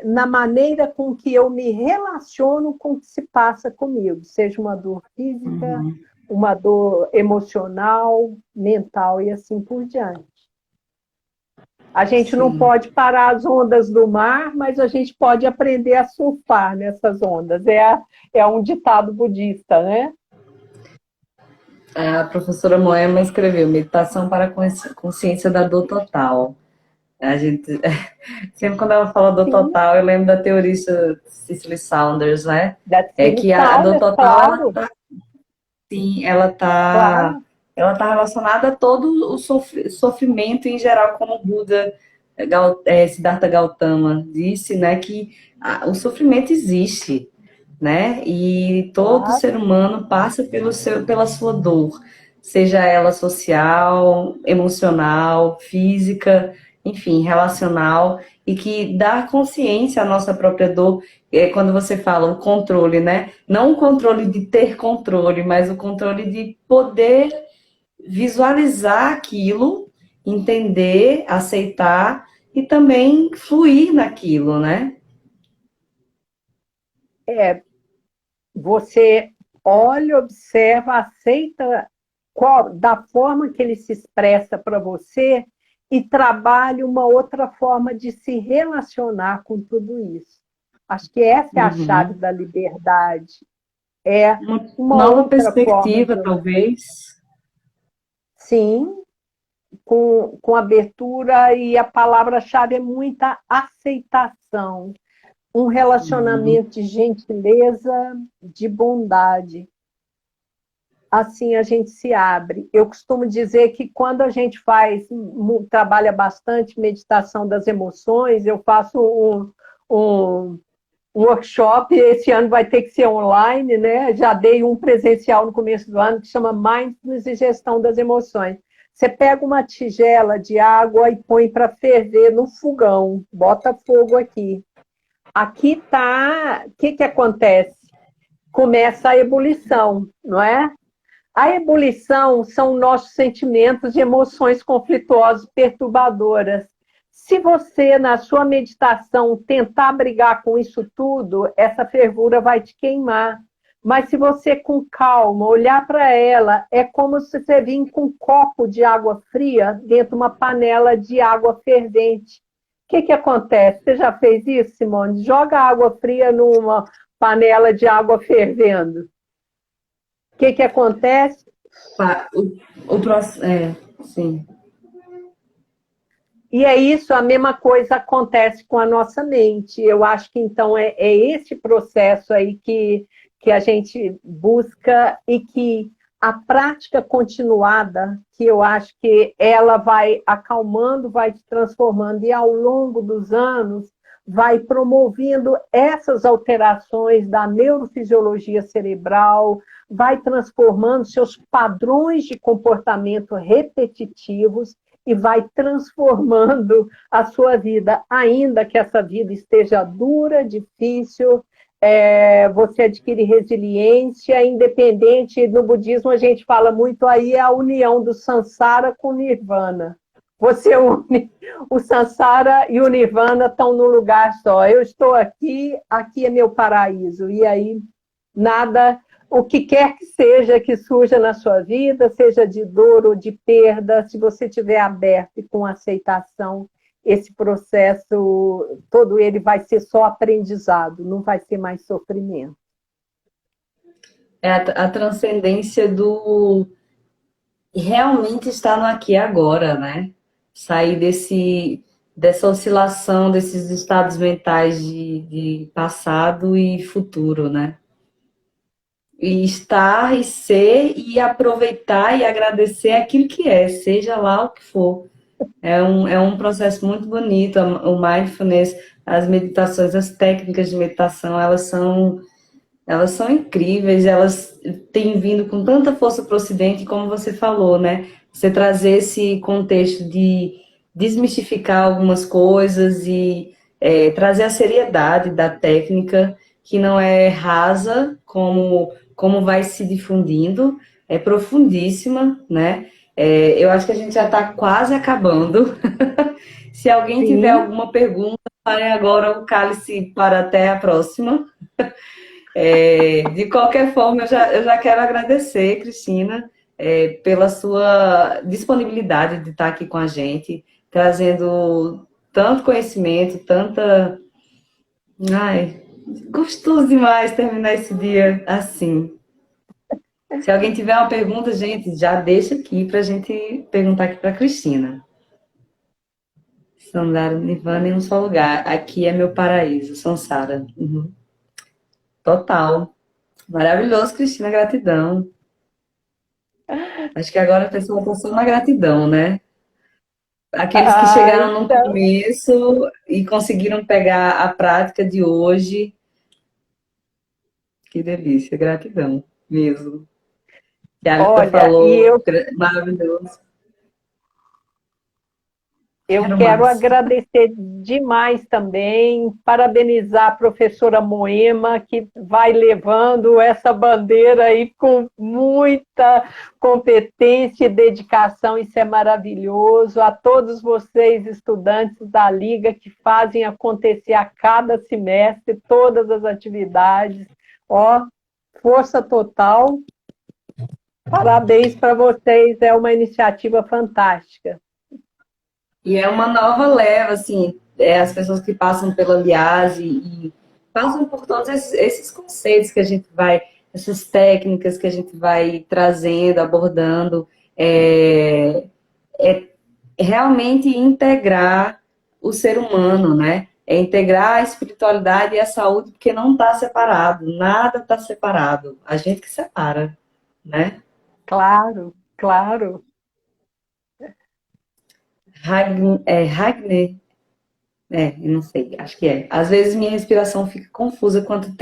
na maneira com que eu me relaciono com o que se passa comigo, seja uma dor física, uma dor emocional, mental e assim por diante. A gente não pode parar as ondas do mar, mas a gente pode aprender a surfar nessas ondas. É um ditado budista, né? A professora Moema escreveu Meditação para a Consciência da Dor Total. A gente, sempre quando ela fala dor total, eu lembro da teorista Cicely Saunders, né? É que a dor total, claro. ela tá relacionada a todo o sofrimento em geral, como o Buda Siddhartha Gautama disse, né? Que o sofrimento existe, né? E todo ser humano passa pela sua dor, seja ela social, emocional, física, enfim, relacional, e que dá consciência à nossa própria dor, quando você fala o controle, né? Não o controle de ter controle, mas o controle de poder visualizar aquilo, entender, aceitar e também fluir naquilo, né? Você olha, observa, aceita da forma que ele se expressa para você e trabalha uma outra forma de se relacionar com tudo isso. Acho que essa é a chave da liberdade. É uma nova outra perspectiva, forma talvez. Sim, com abertura, e a palavra-chave é muita aceitação. Um relacionamento de gentileza, de bondade. Assim a gente se abre. Eu costumo dizer que quando a gente trabalha bastante meditação das emoções, eu faço um workshop, esse ano vai ter que ser online, né? Já dei um presencial no começo do ano, que chama Mindfulness e Gestão das Emoções. Você pega uma tigela de água e põe para ferver no fogão, bota fogo aqui. Aqui tá, o que acontece? Começa a ebulição, não é? A ebulição são nossos sentimentos e emoções conflituosas, perturbadoras. Se você, na sua meditação, tentar brigar com isso tudo, essa fervura vai te queimar. Mas se você, com calma, olhar para ela, é como se você vir com um copo de água fria dentro de uma panela de água fervente. que acontece? Você já fez isso, Simone? Joga água fria numa panela de água fervendo. O que acontece? Sim. E é isso, a mesma coisa acontece com a nossa mente. Eu acho que, então, é esse processo aí que a gente busca e que a prática continuada, que eu acho que ela vai acalmando, vai te transformando, e ao longo dos anos vai promovendo essas alterações da neurofisiologia cerebral, vai transformando seus padrões de comportamento repetitivos e vai transformando a sua vida, ainda que essa vida esteja dura, difícil, você adquire resiliência, independente. No budismo a gente fala muito aí a união do samsara com o nirvana. Você une o samsara e o nirvana estão num lugar só. Eu estou aqui, aqui é meu paraíso. E aí nada, o que quer que seja que surja na sua vida, seja de dor ou de perda, se você estiver aberto e com aceitação, esse processo todo ele vai ser só aprendizado, não vai ser mais sofrimento. É a transcendência do realmente estar no aqui e agora, né? Sair dessa oscilação, desses estados mentais de passado e futuro, né? E estar e ser e aproveitar e agradecer aquilo que é, seja lá o que for. É um processo muito bonito, o mindfulness, as meditações, as técnicas de meditação, elas são incríveis, elas têm vindo com tanta força para o Ocidente, como você falou, né? Você trazer esse contexto de desmistificar algumas coisas e trazer a seriedade da técnica, que não é rasa, como vai se difundindo, é profundíssima, né? Eu acho que a gente já está quase acabando. Se alguém tiver Sim. alguma pergunta, fale agora o cálice para até a próxima. De qualquer forma, eu já quero agradecer, Cristina, pela sua disponibilidade de estar aqui com a gente, trazendo tanto conhecimento, tanta. Ai, gostoso demais terminar esse dia assim. Se alguém tiver uma pergunta, gente, já deixa aqui para a gente perguntar aqui para a Cristina. Sandara Nirvana em um só lugar. Aqui é meu paraíso, Sansara. Uhum. Total. Maravilhoso, Cristina, gratidão. Acho que agora a pessoa está só na gratidão, né? Aqueles que chegaram no Então, começo e conseguiram pegar a prática de hoje, que delícia, gratidão mesmo. Que a Alita olha, falou, maravilhoso. eu Quero quero mais. agradecer demais também, parabenizar a professora Moema, que vai levando essa bandeira aí com muita competência e dedicação, isso é maravilhoso. A todos vocês, estudantes da Liga, que fazem acontecer a cada semestre todas as atividades. Ó, força total. Parabéns para vocês, é uma iniciativa fantástica. E é uma nova leva, assim, as pessoas que passam pela Liase e passam por todos esses conceitos que a gente vai, essas técnicas que a gente vai trazendo, abordando, é realmente integrar o ser humano, né? É integrar a espiritualidade e a saúde, porque não está separado, nada está separado, a gente que separa, né? Claro, claro. Ragnar, eu não sei, acho que é. Às vezes minha respiração fica confusa quando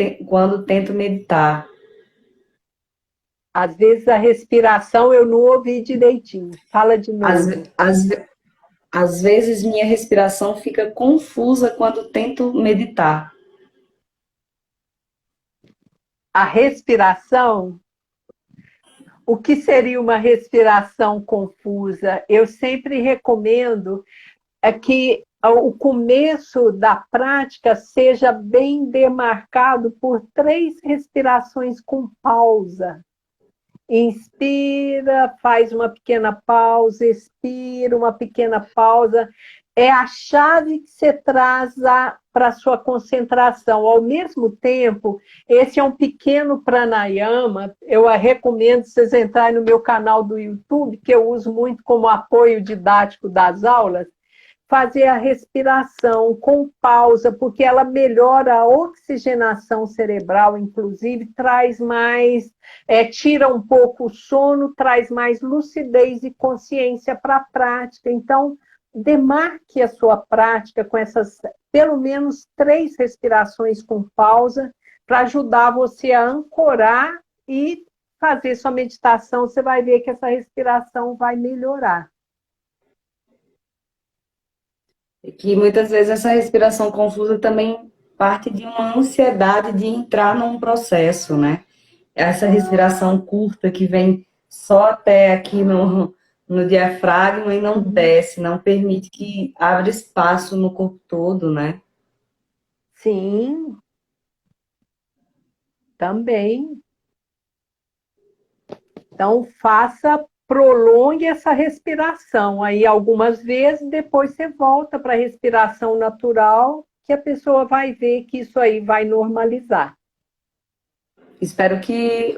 tento meditar. Às vezes a respiração eu não ouvi direitinho. Fala de Às, novo. às, às vezes minha respiração fica confusa quando tento meditar. A respiração, o que seria uma respiração confusa? Eu sempre recomendo que o começo da prática seja bem demarcado por 3 respirações com pausa. Inspira, faz uma pequena pausa, expira, uma pequena pausa. é a chave que você traz para a sua concentração. Ao mesmo tempo, esse é um pequeno pranayama, eu recomendo vocês entrarem no meu canal do YouTube, que eu uso muito como apoio didático das aulas, fazer a respiração com pausa, porque ela melhora a oxigenação cerebral, inclusive, traz mais, tira um pouco o sono, traz mais lucidez e consciência para a prática. Então, demarque a sua prática com essas, pelo menos 3 respirações com pausa, para ajudar você a ancorar e fazer sua meditação. Você vai ver que essa respiração vai melhorar. E que muitas vezes essa respiração confusa também parte de uma ansiedade de entrar num processo, né? Essa respiração curta que vem só até aqui no diafragma e não desce, não permite que abra espaço no corpo todo, né? Sim, também. Então, prolongue essa respiração. Aí, algumas vezes, depois você volta para a respiração natural, que a pessoa vai ver que isso aí vai normalizar. Espero que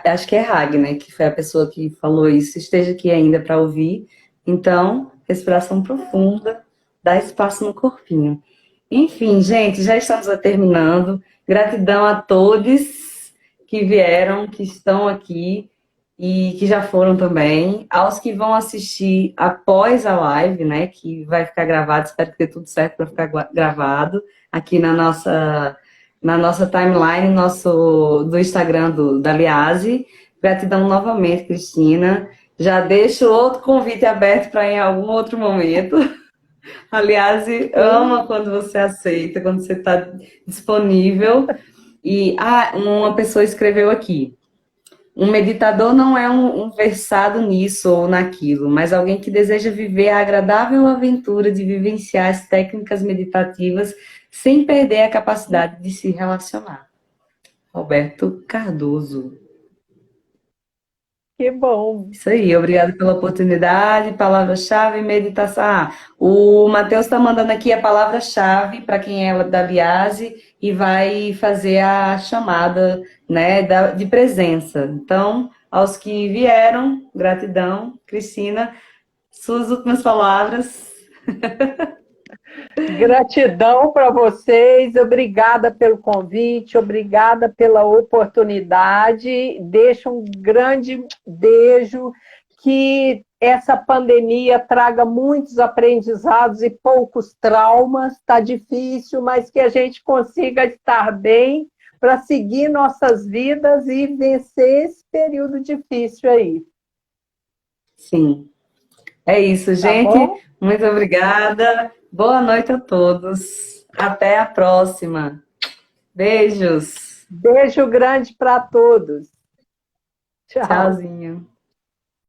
acho que é Ragnar, que foi a pessoa que falou isso, esteja aqui ainda para ouvir. Então, respiração profunda, dá espaço no corpinho. Enfim, gente, já estamos terminando. Gratidão a todos que vieram, que estão aqui e que já foram também. Aos que vão assistir após a live, né, que vai ficar gravado, espero que dê tudo certo para ficar gravado aqui na nossa timeline, do Instagram da Liase. Gratidão novamente, Cristina. Já deixo outro convite aberto para em algum outro momento. Aliás, ama quando você aceita, quando você está disponível. E uma pessoa escreveu aqui: um meditador não é um versado nisso ou naquilo, mas alguém que deseja viver a agradável aventura de vivenciar as técnicas meditativas sem perder a capacidade de se relacionar. Roberto Cardoso. Que bom. Isso aí, obrigado pela oportunidade. Palavra-chave, meditação. O Matheus está mandando aqui a palavra-chave para quem é da Liase e vai fazer a chamada, né, de presença. Então, aos que vieram, gratidão. Cristina, suas últimas palavras. Gratidão para vocês, obrigada pelo convite, obrigada pela oportunidade. Deixo um grande beijo, que essa pandemia traga muitos aprendizados e poucos traumas. Está difícil, mas que a gente consiga estar bem para seguir nossas vidas e vencer esse período difícil aí. Sim, é isso, gente. Bom? Muito obrigada. Boa noite a todos. Até a próxima. Beijos. Beijo grande para todos. Tchau. Tchauzinho.